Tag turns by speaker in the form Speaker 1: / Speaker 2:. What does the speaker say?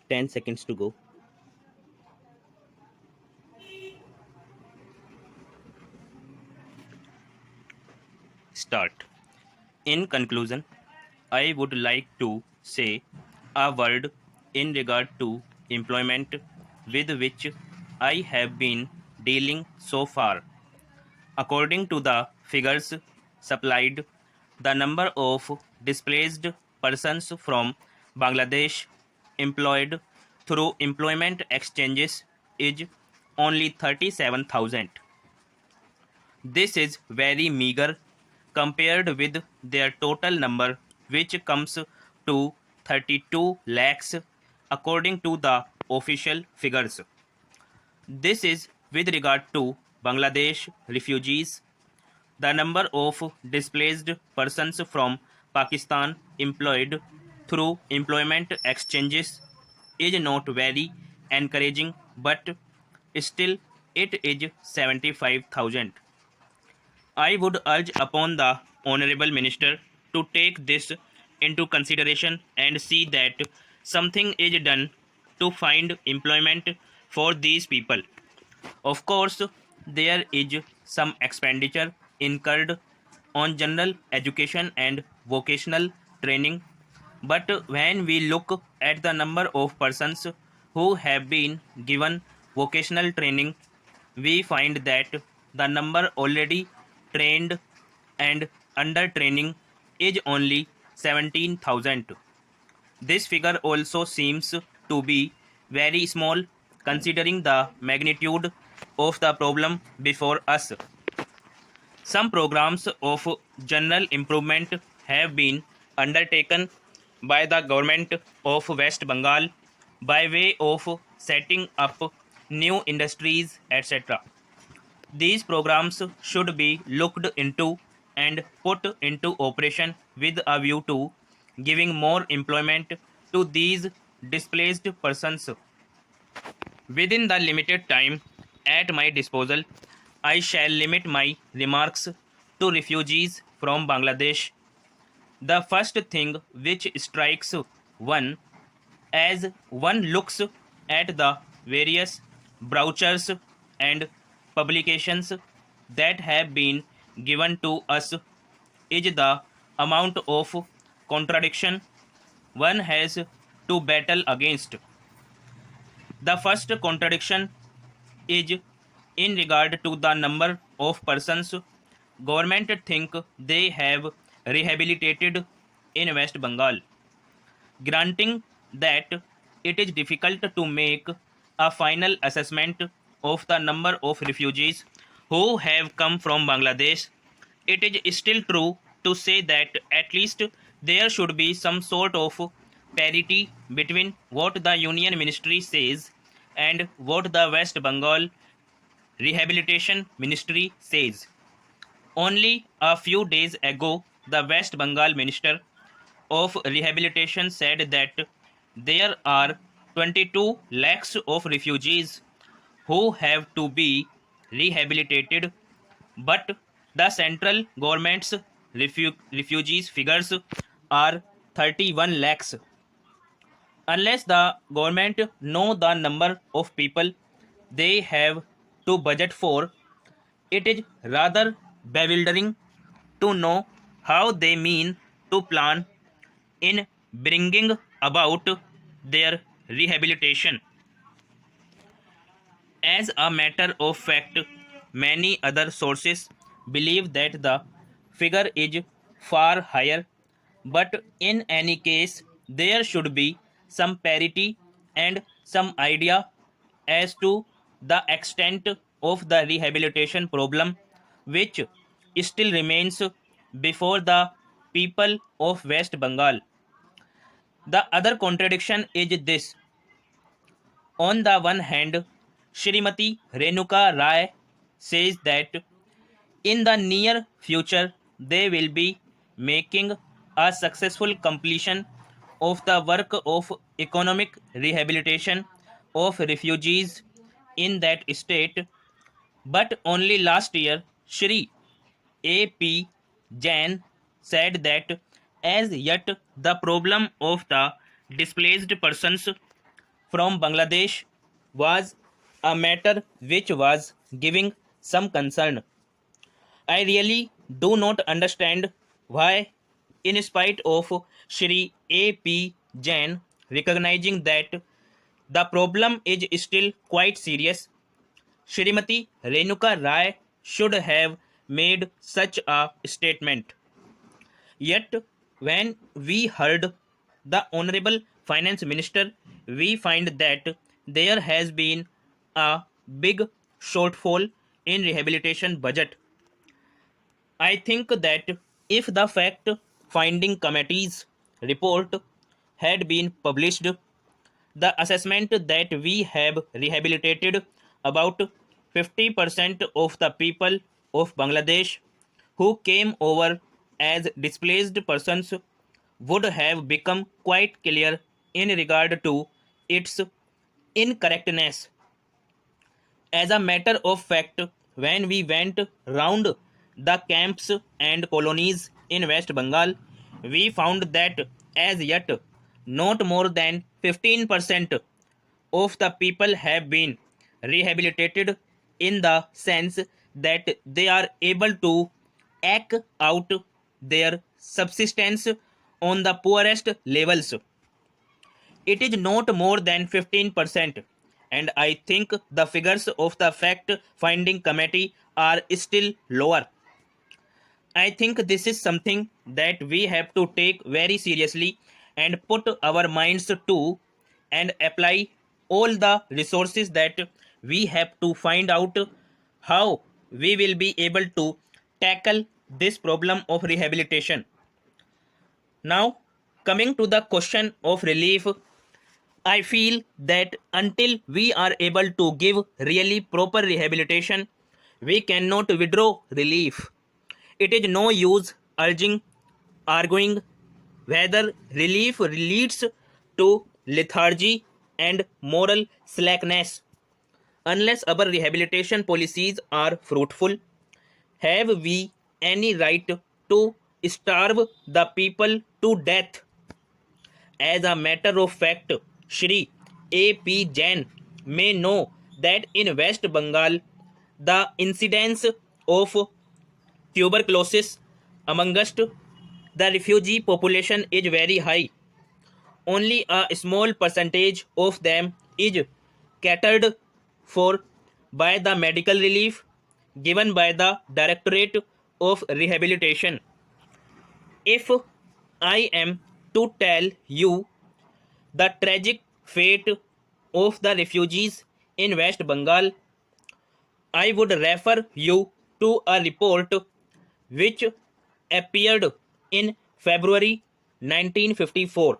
Speaker 1: 10 seconds to go. Start. In conclusion, I would like to say a word in regard to employment with which I have been dealing so far. According to the figures supplied, the number of displaced persons from Bangladesh employed through employment exchanges is only 37,000. This is very meager compared with their total number, which comes to 32 lakhs according to the official figures. This is with regard to Bangladesh refugees. The number of displaced persons from Pakistan employed through employment exchanges is not very encouraging, but still it is 75,000. I would urge upon the Honorable Minister to take this into consideration and see that something is done to find employment for these people. Of course, there is some expenditure incurred on general education and vocational training, but when we look at the number of persons who have been given vocational training, we find that the number already trained and under training is only 17,000. This figure also seems to be very small considering the magnitude of the problem before us. Some programs of general improvement have been undertaken by the government of West Bengal by way of setting up new industries, etc. These programs should be looked into and put into operation with a view to giving more employment to these displaced persons. Within the limited time at my disposal, I shall limit my remarks to refugees from Bangladesh. The first thing which strikes one as one looks at the various brochures and publications that have been given to us is the amount of contradiction one has to battle against. The first contradiction is in regard to the number of persons government think they have rehabilitated in West Bengal. Granting that it is difficult to make a final assessment of the number of refugees who have come from Bangladesh, it is still true to say that at least there should be some sort of parity between what the Union Ministry says and what the West Bengal Rehabilitation Ministry says. Only a few days ago, the West Bengal Minister of Rehabilitation said that there are 22 lakhs of refugees who have to be rehabilitated, but the central government's refugees figures are 31 lakhs. Unless the government know the number of people they have to budget for, it is rather bewildering to know how they mean to plan in bringing about their rehabilitation. As a matter of fact, many other sources believe that the figure is far higher, but in any case, there should be some parity and some idea as to the extent of the rehabilitation problem which still remains before the people of West Bengal. The other contradiction is this: on the one hand, Shrimati Renuka Rai says that in the near future they will be making a successful completion of the work of economic rehabilitation of refugees in that state, but only last year Shri A.P. Jain said that as yet the problem of the displaced persons from Bangladesh was a matter which was giving some concern. I really do not understand why, in spite of Shri A.P. Jain recognizing that the problem is still quite serious, Shrimati Renuka Rai should have made such a statement. Yet, when we heard the Honorable Finance Minister, we find that there has been a big shortfall in rehabilitation budget. I think that if the fact finding committee's report had been published, the assessment that we have rehabilitated about 50% of the people of Bangladesh who came over as displaced persons would have become quite clear in regard to its incorrectness. As a matter of fact, when we went round the camps and colonies in West Bengal, we found that as yet not more than 15% of the people have been rehabilitated in the sense that they are able to eke out their subsistence on the poorest levels. It is not more than 15%, and I think the figures of the fact finding committee are still lower. I think this is something that we have to take very seriously and put our minds to and apply all the resources that we have to find out how we will be able to tackle this problem of rehabilitation. Now, coming to the question of relief, I feel that until we are able to give really proper rehabilitation, we cannot withdraw relief. It is no use arguing whether relief leads to lethargy and moral slackness. Unless our rehabilitation policies are fruitful, have we any right to starve the people to death? As a matter of fact, Shri A.P. Jain may know that in West Bengal, the incidence of tuberculosis amongst the refugee population is very high. Only a small percentage of them is catered for by the medical relief given by the Directorate of Rehabilitation. If I am to tell you the tragic fate of the refugees in West Bengal, I would refer you to a report which appeared in February 1954